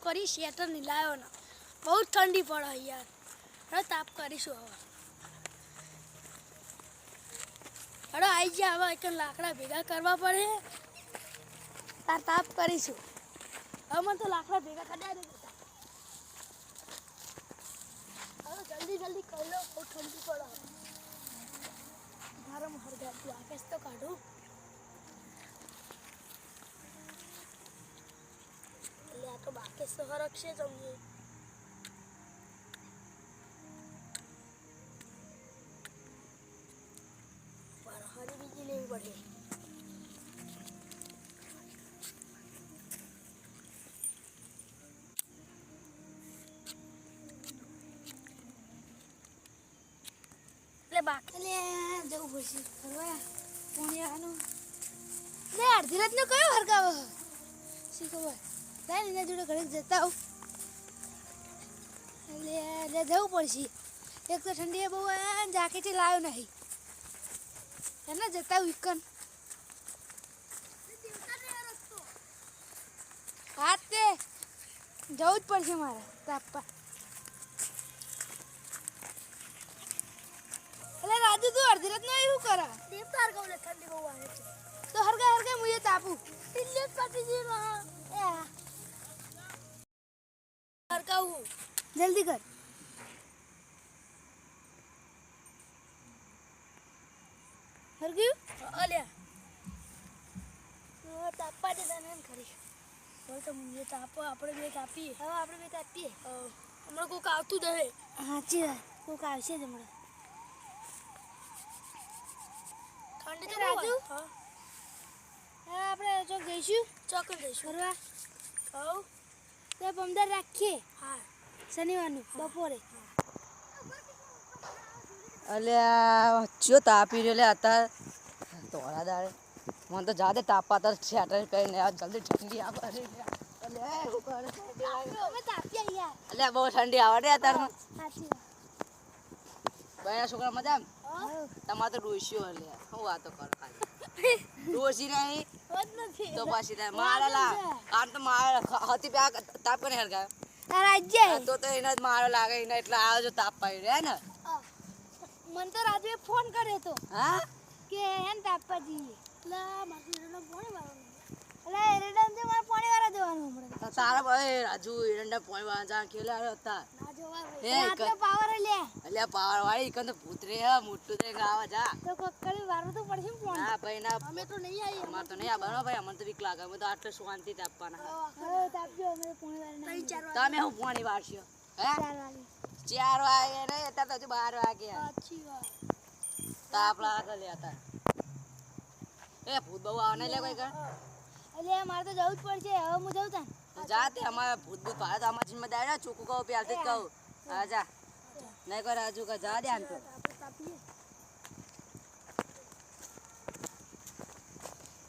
કરી સ્વેટર નહીં લાવ્યો ને બહુ ઠંડી પડે યાર હવે તાપ કરીશું હવે આવી ગયા હવે એક લાકડા ભેગા કરવા પડે તાપ કરીશું હવે મને તો લાકડા ભેગા કર્યા નહીં હવે જલ્દી જલ્દી કરી લો બહુ ઠંડી પડે ગરમ હરગાતું આકેશ તો કાઢું એટલે આ તો બાકેશ તો હરકશે સમજી હરી બીજી લેવી પડે એટલે બાકી જવું પડશે ફરવા પોણિયાનું લે અડધી રાતનો કયો હરગાવો શી ખબર લાય એના જોડે ઘરે જતા આવું એટલે જવું પડશે એક તો ઠંડી બહુ જાકેટથી લાવ્યો નહીં એને જતા આવું ઇકન હા તે જવું જ પડશે મારે તાપવા એટલે રાજુ તું અડધી રાતનો એવું કરે દેવતાર કહું ઠંડી બહુ આવે છે તો હરગા હરગા મુજે તાપું એટલે પાટી જે હરગાવું જલ્દી કર હરગ્યું અલ્યા તાપવા દે તને ખરી હવે તો મુજે તાપો આપણે બે તાપીએ હવે આપણે બે તાપીએ હમણાં કોઈક આવતું જ હે સાચી વાત કોઈક આવશે જ હમણાં ઠંડી તો રાજુ હા આપણે ચોક જઈશું ચોક જઈશું ફરવા કહું તો 15 રાખીએ હા શનિવારનું બપોરે અલ્યા ચો તાપી રહ્યો લે હતા તોડા દાડે મને તો જાદે તાપા તાર સ્વેટર પહેરીને આ જલ્દી ઠંડી આવે રે અલ્યા હું કરે અમે તાપી યાર અલ્યા બહુ ઠંડી આવે રે તાર સાચી બયા છોકરા મજા તમાર તો ડોસ્યો અલ્યા હું વાતો કર ખાલી ડોસી નહીં હોત નથી તો પાછી મારા લા આમ તો મારા હતી પે તાપ કોને હરગા રાજ્ય તો એના જ મારો લાગે એના એટલે આવો જો તાપ પાઈ રે ને મને તો રાજુએ ફોન કર્યો તો હા કે હેન તાપવા જઈએ એટલે મારી એરંડા પાણી વાળવાનું એટલે એરંડા તો મારે પાણી વાળા દેવાનું હમણાં તારા ભાઈ રાજુ એરંડા પોઈ વાંચા ખેલા હતા ના જોવા એ રાતનો પાવર લે અલ્યા પાવર વાળી એકન તો ભૂતરે હે મોટું દે ગાવા જા તો કોકરી વાળું તો પડશે ને પાણી ના ભાઈ ના અમે તો નહીં આવી અમાર તો નહીં આ બનો ભાઈ અમને તો બીક લાગે અમે તો આટલે શાંતિ તાપવાના હવે તાપજો અમે પાણી વાળા નહીં 4 તમે હું પાણી વાળશો હે 4 વાગે 4 વાગે ને અત્યારે તો 12 વાગ્યા સાચી વાત તાપ લાગે લે હતા એ ભૂત બહુ આવે ને લે કોઈ કર એટલે મારે તો જવું જ પડશે હવે હું જઉં તાન જાતે અમારે ભૂત ભૂત ભારે તો અમાર જિમ્મેદાર ને ચોખ્ખું કહું પ્યાલથી જ કહું હા જા નહીં કર રાજુ કા જા દે આમ તો આપણે તાપીએ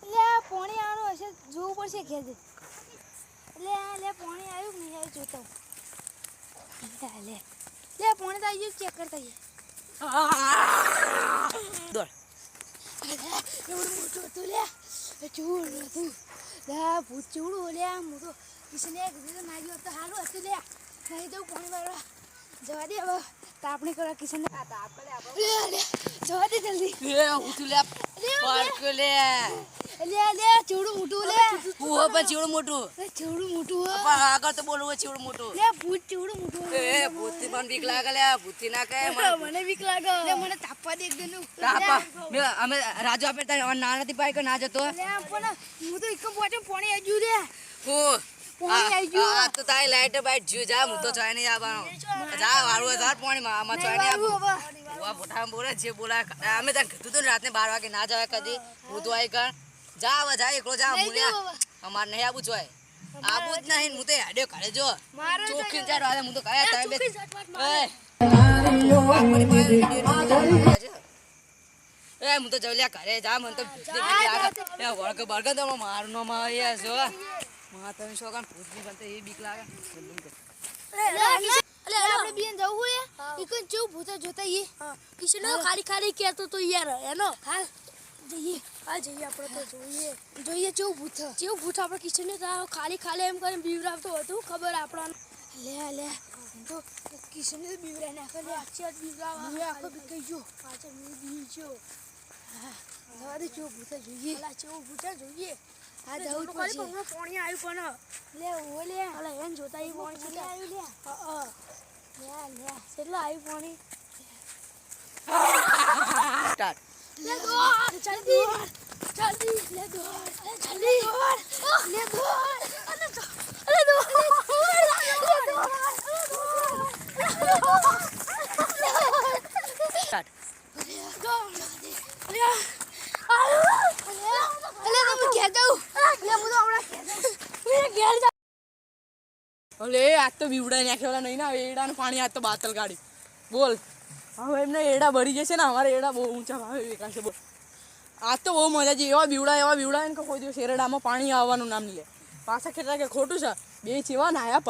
એટલે પાણી આવવાનું હશે જોવું પડશે ખેર એટલે લે પાણી આવ્યું કે નહીં આવ્યું જોતા લે લે પાણી તો આવી ગયું ચેક કરતા આવીએ દોડ એવડું મોટું હતું લે ચૂડ હતું લે ભૂત ચૂડું લે મોટો કિશન કીધું ના ગયો તો સારું હતું લે નહીં તો પાણી વાળવા જવા દે હવે તાપણી કરવા કિશન જવા દે જલ્દી એ ઉઠું લે પાર્ક લે લે લે ચૂડું મોટું લે પૂહો પણ ચીવડું મોટું ચૂડું મોટું પણ આગળ તો બોલવું ચીવડું મોટું લે ભૂત ચૂડું મોટું એ ભૂતથી પણ બીક લાગે લે ભૂતથી ના કહે મને બીક લાગે લે મને તાપવા દે એકદમ તાપા અમે રાજુ આપે તારે ના નથી પાઈ કે ના જતો લે પણ હું તો એક પોચે પાણી આજુ લે હો પાણી આવી ગયું આ તો તારી લાઈટ બાઈટ જીવ જા હું તો ચોય નહીં આવવાનો જા વાળું તાર પાણી માં આમાં ચોય નહીં આવું વા મોટા બોલે જે બોલા અમે તને કીધું તું રાતને 12 વાગે ના જવાય કદી હું તો આઈ કર જા હવે જા એકલો જા મુલ્યા અમાર નહીં આવું જોય આવું જ નહીં હું તો હેડ્યો કરે જો ચોખી ચાર વાગે હું તો કયા તમે બે એ હું તો જવલ્યા કરે જા મને તો વળગ બળગ તો મારું નો માં જો માં તમે શું કામ ભૂતની બનતે એ બીક લાગે અલે આપણે બેન જવું હે ઈકન જેવું ભૂત જોતા ઈ કિશન ખાલી ખાલી કહેતો તો યાર એનો હાલ જઈએ આ જઈએ આપણે તો જોઈએ કેવું ભૂત આપણે કિશનને ખાલી એમ કરીને બીવરાવતો હતું ખબર આપણને લે તો કિશનને તો બીવરાઈ નાખે લે આખો બીકાઈ ગયો પાછળ મેં બીવી ગયો હા જવા દે કેવું ભૂત જોઈએ જોઈએ હા જવું પછી પાણી આવ્યું પણ લે ઓ લે અલા એમ જોતા એ પાણી આવ્યું લે કેટલા આવ્યું પાણી સ્ટાર્ટ લે દોડ જલ્દી લે દોડ જલ્દી લે દોડ સ્ટાર્ટ અલે આજ તો બીવડા નાખ્યા નહીં ને એડાનું પાણી આજ તો બાતલ કાઢી બોલ હવે એમને એડા ભરી જશે ને અમારે એડા બહુ ઊંચા ભાવે વેચાશે બોલ આજ તો બહુ મજા છે એવા બીવડા ને કોઈ દિવસ શેરડામાં પાણી આવવાનું નામ નહીં લે પાછા ખેતરા કે ખોટું છે બે ચેવા નાયા